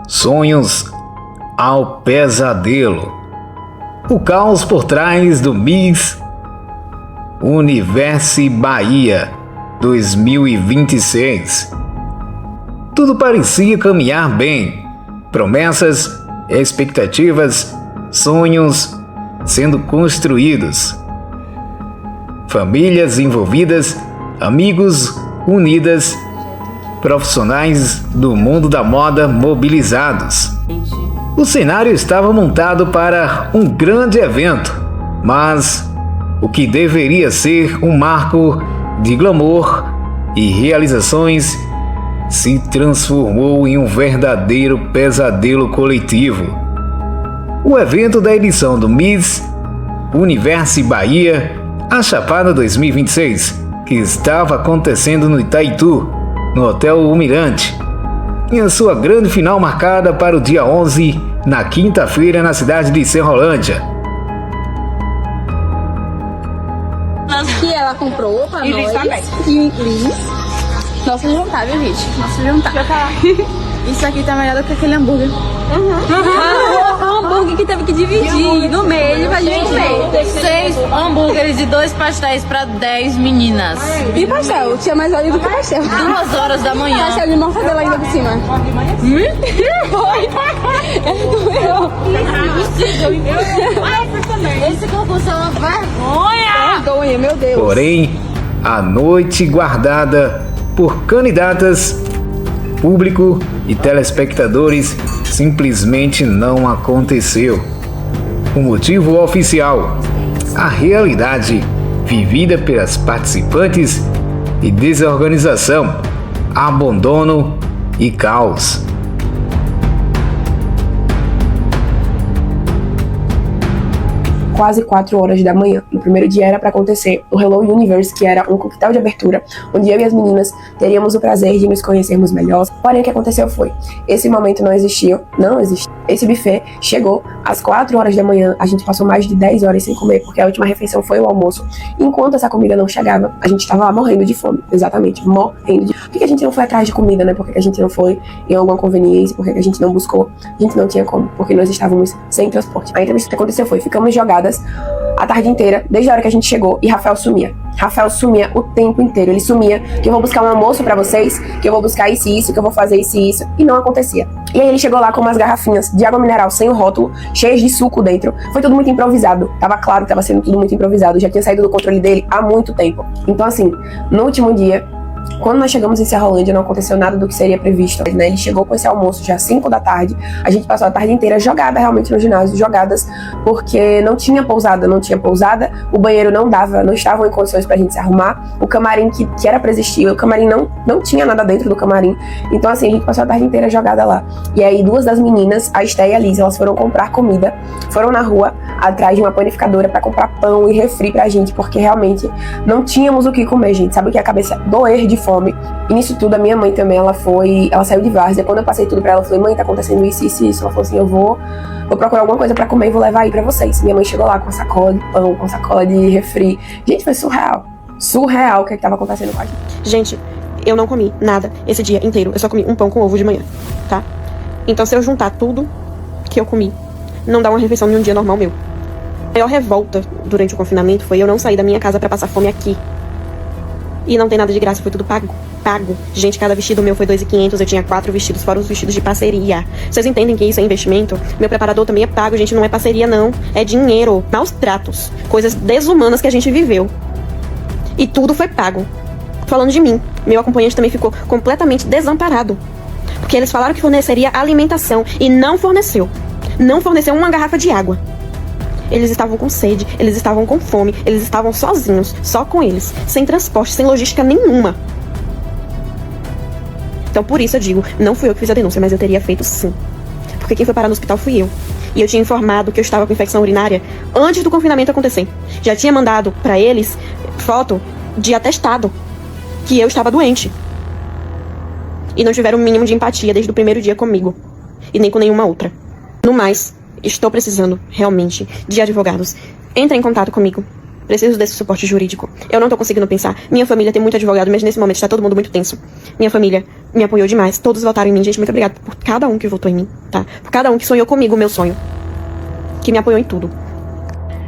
sonhos ao pesadelo. O caos por trás do Miss Universo Bahia 2026. Tudo parecia caminhar bem. Promessas, expectativas, sonhos sendo construídos. Famílias envolvidas, amigos unidas, profissionais do mundo da moda mobilizados. O cenário estava montado para um grande evento, mas o que deveria ser um marco de glamour e realizações se transformou em um verdadeiro pesadelo coletivo. O evento da edição do Miss Universo Bahia, a Chapada 2026, que estava acontecendo no Itaitu, no Hotel O Mirante, em a sua grande final marcada para o dia 11, na quinta-feira, na cidade de Serrolândia. Que ela comprou pra nós. E Liz. Nosso jantar, viu, gente? Nosso jantar. Isso aqui tá melhor do que aquele hambúrguer. O hambúrguer que teve que dividir no meio pra gente comer. 6 hambúrgueres e 2 pastéis pra 10 meninas. E pastel? Tinha mais óleo do que pastel. 2 horas da manhã. Pastel de mortadela ainda por cima. Foi. Esse concurso é uma vergonha. Vergonha, meu Deus. Porém, a noite guardada por candidatas, público e telespectadores simplesmente não aconteceu. O motivo oficial: a realidade vivida pelas participantes e desorganização, abandono e caos. Quase 4 horas da manhã. No primeiro dia era para acontecer o Hello Universe, que era um coquetel de abertura, onde eu e as meninas teríamos o prazer de nos conhecermos melhor. Porém, o que aconteceu foi, esse momento não existia. Esse buffet chegou às 4 horas da manhã, a gente passou mais de 10 horas sem comer, porque a última refeição foi o almoço. Enquanto essa comida não chegava, a gente estava lá morrendo de fome, exatamente, morrendo de... Por que a gente não foi atrás de comida, né? Por que a gente não foi em alguma conveniência? Por que a gente não buscou? A gente não tinha como, porque nós estávamos sem transporte. A entrevista que aconteceu foi, ficamos jogadas a tarde inteira, desde a hora que a gente chegou, e Rafael sumia. Rafael sumia o tempo inteiro. Ele sumia, que eu vou buscar um almoço pra vocês, que eu vou buscar isso e isso, que eu vou fazer isso e isso. E não acontecia. E aí ele chegou lá com umas garrafinhas de água mineral sem o rótulo, cheias de suco dentro. Foi tudo muito improvisado. Tava claro que tava sendo tudo muito improvisado. Já tinha saído do controle dele há muito tempo. Então assim, no último dia, quando nós chegamos em Serrolândia, não aconteceu nada do que seria previsto, né? Ele chegou com esse almoço já às 5 da tarde. A gente passou a tarde inteira jogada realmente no ginásio, jogadas porque não tinha pousada. O banheiro não estavam em condições pra gente se arrumar. O camarim que era pra existir, o camarim não tinha nada dentro do camarim. Então assim, a gente passou a tarde inteira jogada lá. E aí 2 das meninas, a Esté e a Liz, elas foram comprar comida, foram na rua atrás de uma panificadora pra comprar pão e refri pra gente, porque realmente não tínhamos o que comer, gente. Sabe o que é a cabeça doer de fome? E nisso tudo, a minha mãe também, ela saiu de várzea. Quando eu passei tudo pra ela, eu falei, mãe, tá acontecendo isso, isso e isso. Ela falou assim, eu vou procurar alguma coisa pra comer e vou levar aí pra vocês. Minha mãe chegou lá com sacola de pão, com sacola de refri. Gente, foi surreal. Surreal o que tava acontecendo com a gente. Gente, eu não comi nada esse dia inteiro. Eu só comi um pão com ovo de manhã, tá? Então, se eu juntar tudo que eu comi, não dá uma refeição de um dia normal meu. A maior revolta durante o confinamento foi eu não sair da minha casa pra passar fome aqui. E não tem nada de graça, foi tudo pago. Gente, cada vestido meu foi 2.500, eu tinha 4 vestidos, fora os vestidos de parceria. Vocês entendem que isso é investimento? Meu preparador também é pago, gente, não é parceria não. É dinheiro, maus tratos, coisas desumanas que a gente viveu. E tudo foi pago. Falando de mim, meu acompanhante também ficou completamente desamparado. Porque eles falaram que forneceria alimentação e não forneceu. Não forneceu uma garrafa de água. Eles estavam com sede, eles estavam com fome, eles estavam sozinhos, só com eles, sem transporte, sem logística nenhuma. Então por isso eu digo, não fui eu que fiz a denúncia, mas eu teria feito sim. Porque quem foi parar no hospital fui eu. E eu tinha informado que eu estava com infecção urinária antes do confinamento acontecer. Já tinha mandado pra eles foto de atestado que eu estava doente. E não tiveram o mínimo de empatia desde o primeiro dia comigo. E nem com nenhuma outra. No mais, estou precisando, realmente, de advogados. Entre em contato comigo. Preciso desse suporte jurídico. Eu não tô conseguindo pensar. Minha família tem muito advogado, mas nesse momento está todo mundo muito tenso. Minha família me apoiou demais. Todos votaram em mim, gente. Muito obrigada por cada um que votou em mim, tá? Por cada um que sonhou comigo o meu sonho. Que me apoiou em tudo.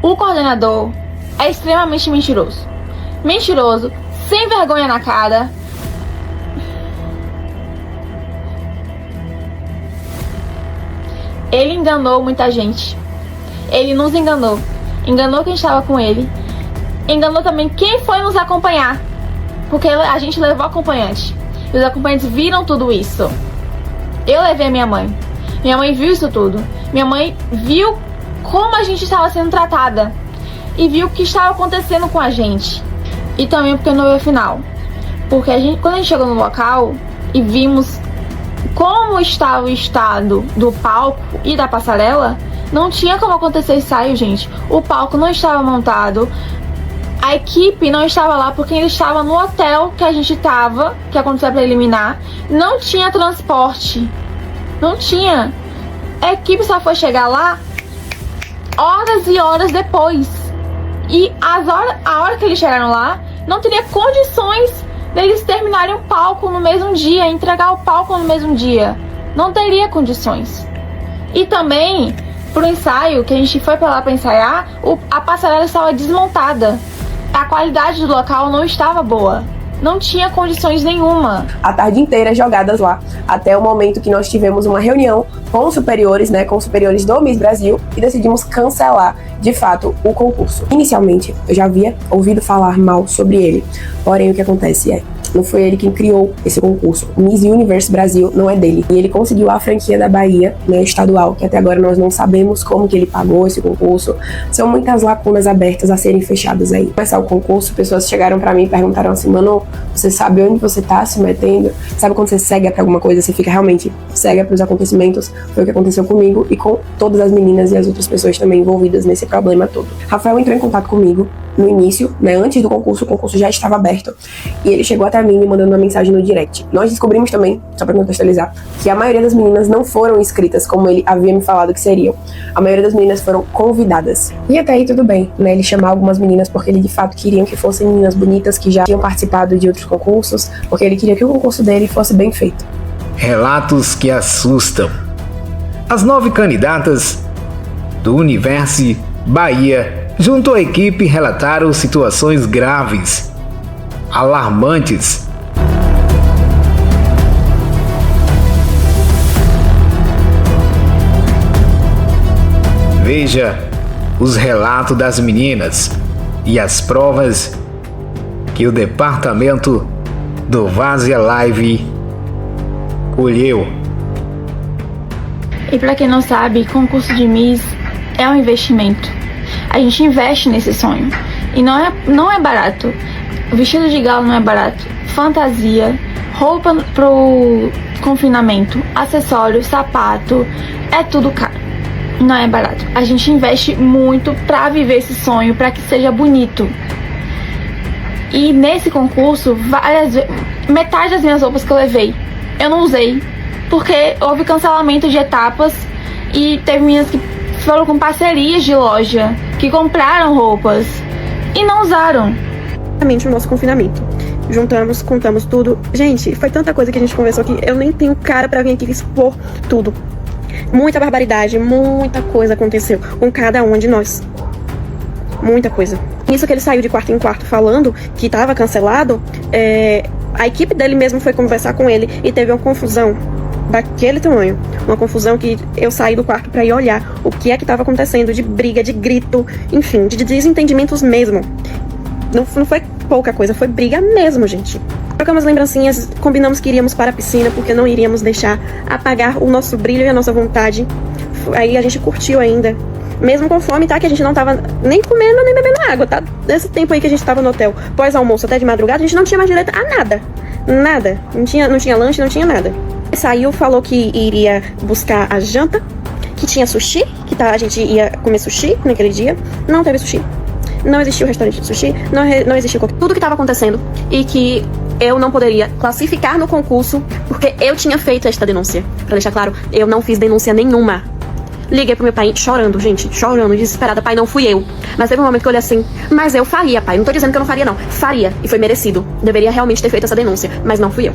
O coordenador é extremamente mentiroso. Mentiroso, sem vergonha na cara. Ele enganou muita gente. Ele nos enganou. Enganou quem estava com ele. Enganou também quem foi nos acompanhar. Porque a gente levou acompanhante. E os acompanhantes viram tudo isso. Eu levei a minha mãe. Minha mãe viu isso tudo. Minha mãe viu como a gente estava sendo tratada. E viu o que estava acontecendo com a gente. E também porque não veio o final. Porque quando a gente chegou no local e vimos como estava o estado do palco e da passarela, não tinha como acontecer ensaio, gente. O palco não estava montado. A equipe não estava lá porque ele estava no hotel que a gente estava, que aconteceu para eliminar. Não tinha transporte. Não tinha. A equipe só foi chegar lá horas e horas depois. E a hora que eles chegaram lá, não teria condições deles terminarem o palco no mesmo dia, entregar o palco no mesmo dia. Não teria condições. E também, pro ensaio, que a gente foi pra lá pra ensaiar, a passarela estava desmontada. A qualidade do local não estava boa. Não tinha condições nenhuma. A tarde inteira jogadas lá, até o momento que nós tivemos uma reunião com os superiores, com os superiores do Miss Brasil, e decidimos cancelar, de fato, o concurso. Inicialmente, eu já havia ouvido falar mal sobre ele, porém o que acontece é, não foi ele quem criou esse concurso. O Miss Universe Brasil não é dele. E ele conseguiu a franquia da Bahia, estadual, que até agora nós não sabemos como que ele pagou esse concurso. São muitas lacunas abertas a serem fechadas aí. Começar o concurso, pessoas chegaram pra mim e perguntaram assim, mano, você sabe onde você tá se metendo? Sabe quando você cega pra alguma coisa, você fica realmente cega pros acontecimentos? Foi o que aconteceu comigo e com todas as meninas e as outras pessoas também envolvidas nesse problema todo. Rafael entrou em contato comigo no início, antes do concurso, o concurso já estava aberto. E ele chegou até mim me mandando uma mensagem no direct. Nós descobrimos também, só pra contextualizar, que a maioria das meninas não foram inscritas, como ele havia me falado que seriam. A maioria das meninas foram convidadas. E até aí tudo bem, ele chamar algumas meninas porque ele de fato queria que fossem meninas bonitas que já tinham participado de outros concursos, porque ele queria que o concurso dele fosse bem feito. Relatos que assustam. As 9 candidatas do Universe Bahia, junto à equipe, relataram situações graves, alarmantes. Veja os relatos das meninas e as provas que o departamento do Vazia Live colheu. E pra quem não sabe, concurso de Miss é um investimento. A gente investe nesse sonho. E não é barato. O vestido de gala não é barato. Fantasia, roupa pro confinamento, acessórios, sapato, é tudo caro. Não é barato. A gente investe muito pra viver esse sonho, pra que seja bonito. E nesse concurso, metade das minhas roupas que eu levei, eu não usei. Porque houve cancelamento de etapas e teve meninas que foram com parcerias de loja, que compraram roupas e não usaram. O nosso confinamento. Juntamos, contamos tudo. Gente, foi tanta coisa que a gente conversou que eu nem tenho cara pra vir aqui expor tudo. Muita barbaridade, muita coisa aconteceu com cada uma de nós. Muita coisa. Isso que ele saiu de quarto em quarto falando que estava cancelado, a equipe dele mesmo foi conversar com ele e teve uma confusão daquele tamanho. Uma confusão que eu saí do quarto pra ir olhar o que é que estava acontecendo, de briga, de grito, enfim, de desentendimentos mesmo. Não foi pouca coisa, foi briga mesmo, gente. Trocamos lembrancinhas, combinamos que iríamos para a piscina porque não iríamos deixar apagar o nosso brilho e a nossa vontade. Aí a gente curtiu ainda. Mesmo com fome, tá? Que a gente não tava nem comendo, nem bebendo água, tá? Nesse tempo aí que a gente tava no hotel, pós-almoço até de madrugada, a gente não tinha mais direito a nada. Nada. Não tinha lanche, não tinha nada. Saiu, falou que iria buscar a janta, que tinha sushi, que a gente ia comer sushi naquele dia. Não teve sushi. Não existiu restaurante de sushi, não existiu tudo que estava acontecendo e que eu não poderia classificar no concurso porque eu tinha feito esta denúncia. Pra deixar claro, eu não fiz denúncia nenhuma. Liguei pro meu pai chorando, gente, chorando, desesperada. Pai, não fui eu. Mas teve um momento que eu olhei assim, mas eu faria, pai. Não tô dizendo que eu não faria, não. Faria. E foi merecido. Deveria realmente ter feito essa denúncia, mas não fui eu.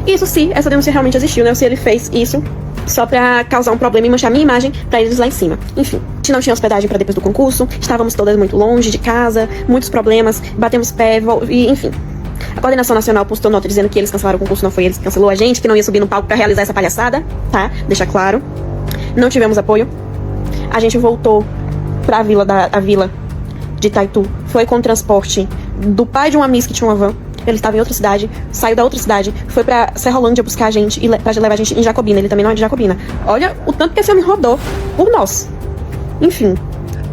Isso se essa denúncia realmente existiu, né? Ou se ele fez isso só pra causar um problema e manchar minha imagem pra eles lá em cima. Enfim, a gente não tinha hospedagem pra depois do concurso, estávamos todas muito longe de casa, muitos problemas, batemos pé, e enfim. A coordenação nacional postou nota dizendo que eles cancelaram o concurso, não foi eles que cancelou a gente, que não ia subir no palco pra realizar essa palhaçada, tá? Deixa claro. Não tivemos apoio. A gente voltou pra vila de Itaitu, foi com o transporte do pai de uma miss que tinha uma van. Ele estava em outra cidade, saiu da outra cidade, foi pra Serrolândia buscar a gente e pra levar a gente em Jacobina. Ele também não é de Jacobina. Olha o tanto que esse homem rodou por nós. Enfim.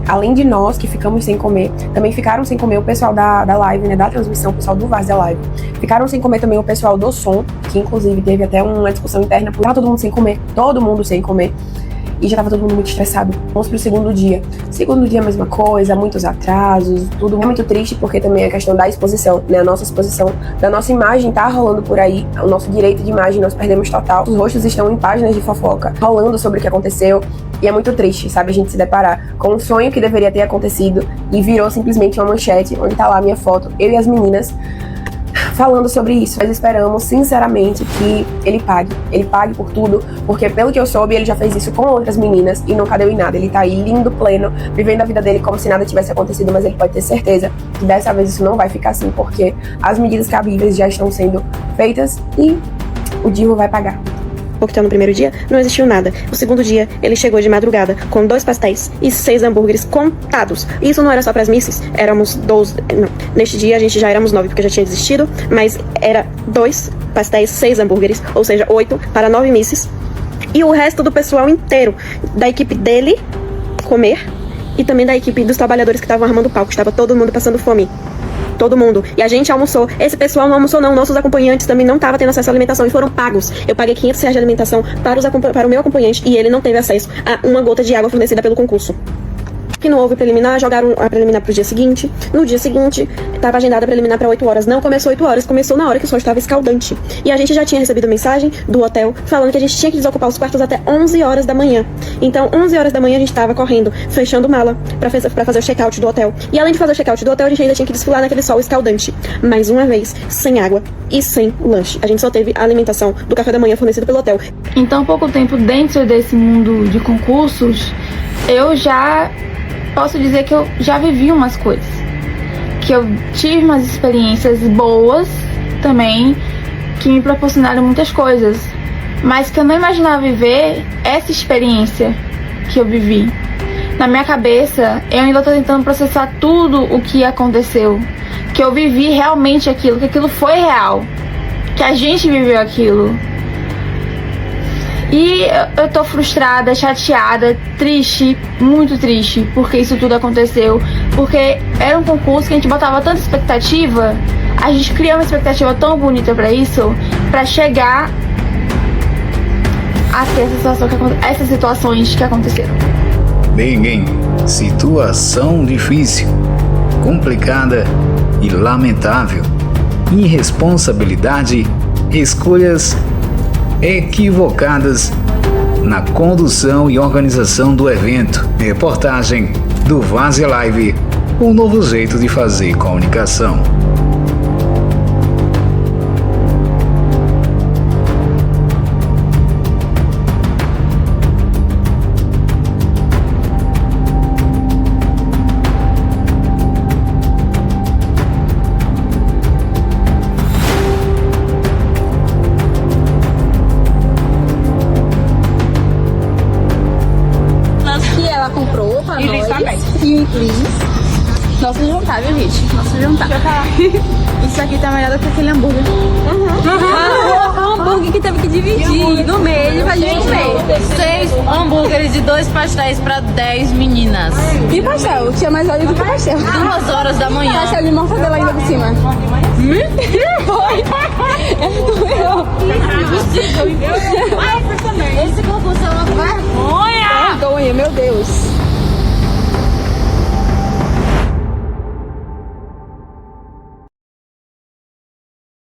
Além de nós que ficamos sem comer, também ficaram sem comer o pessoal da live, né, da transmissão, o pessoal do Vaz da live. Ficaram sem comer também o pessoal do som, que inclusive teve até uma discussão interna, porque tava todo mundo sem comer. E já tava todo mundo muito estressado. Vamos pro segundo dia. Segundo dia, a mesma coisa, muitos atrasos, tudo muito triste, porque também a questão da exposição, né? A nossa exposição da nossa imagem tá rolando por aí. O nosso direito de imagem nós perdemos total. Os rostos estão em páginas de fofoca, rolando sobre o que aconteceu. E é muito triste, sabe? A gente se deparar com um sonho que deveria ter acontecido e virou simplesmente uma manchete, onde tá lá a minha foto, eu e as meninas, falando sobre isso. Nós esperamos, sinceramente, que ele pague por tudo, porque pelo que eu soube, ele já fez isso com outras meninas e nunca deu em nada. Ele tá aí lindo, pleno, vivendo a vida dele como se nada tivesse acontecido, mas ele pode ter certeza que dessa vez isso não vai ficar assim, porque as medidas cabíveis já estão sendo feitas e o Dirro vai pagar. Porque no primeiro dia não existiu nada. No segundo dia, ele chegou de madrugada com 2 pastéis e 6 hambúrgueres contados. E isso não era só para as misses, éramos 12. Não. Neste dia a gente já éramos 9, porque já tinha desistido, mas era 2 pastéis, 6 hambúrgueres, ou seja, 8 para 9 misses. E o resto do pessoal inteiro, da equipe dele, comer, e também da equipe dos trabalhadores que estavam armando o palco. Estava todo mundo passando fome. Todo mundo. E a gente almoçou. Esse pessoal não almoçou não. Nossos acompanhantes também não estavam tendo acesso à alimentação e foram pagos. Eu paguei R$500 de alimentação para o meu acompanhante e ele não teve acesso a uma gota de água fornecida pelo concurso. Que não houve preliminar, jogaram a preliminar pro dia seguinte. No dia seguinte, estava agendada a preliminar para 8 horas. Não começou 8 horas, começou na hora que o sol estava escaldante. E a gente já tinha recebido mensagem do hotel falando que a gente tinha que desocupar os quartos até 11 horas da manhã. Então, 11 horas da manhã a gente estava correndo, fechando mala para fazer o check-out do hotel. E além de fazer o check-out do hotel, a gente ainda tinha que desfilar naquele sol escaldante. Mais uma vez, sem água e sem lanche. A gente só teve a alimentação do café da manhã fornecido pelo hotel. Em tão pouco tempo dentro desse mundo de concursos, eu já posso dizer que eu já vivi umas coisas, que eu tive umas experiências boas também, que me proporcionaram muitas coisas, mas que eu não imaginava viver essa experiência que eu vivi. Na minha cabeça, eu ainda tô tentando processar tudo o que aconteceu, que eu vivi realmente aquilo, que aquilo foi real, que a gente viveu aquilo. E eu tô frustrada, chateada, triste, muito triste, porque isso tudo aconteceu. Porque era um concurso que a gente botava tanta expectativa, a gente criou uma expectativa tão bonita pra isso, pra chegar a ter essas situações que aconteceram. Bem, situação difícil, complicada e lamentável. Irresponsabilidade, escolhas equivocadas na condução e organização do evento. Reportagem do Vaz Live, um novo jeito de fazer comunicação. Nossa jantar, viu, gente? Nossa jantar. Isso aqui tá melhor do que aquele hambúrguer. O hambúrguer que teve que dividir no meio pra gente comer. 6 hambúrgueres e 2 pastéis pra 10 meninas. E pastel? Tinha mais óleo do que pastel. 2 horas da manhã. Pastel de mortadela ainda por cima. Foi. Impossível.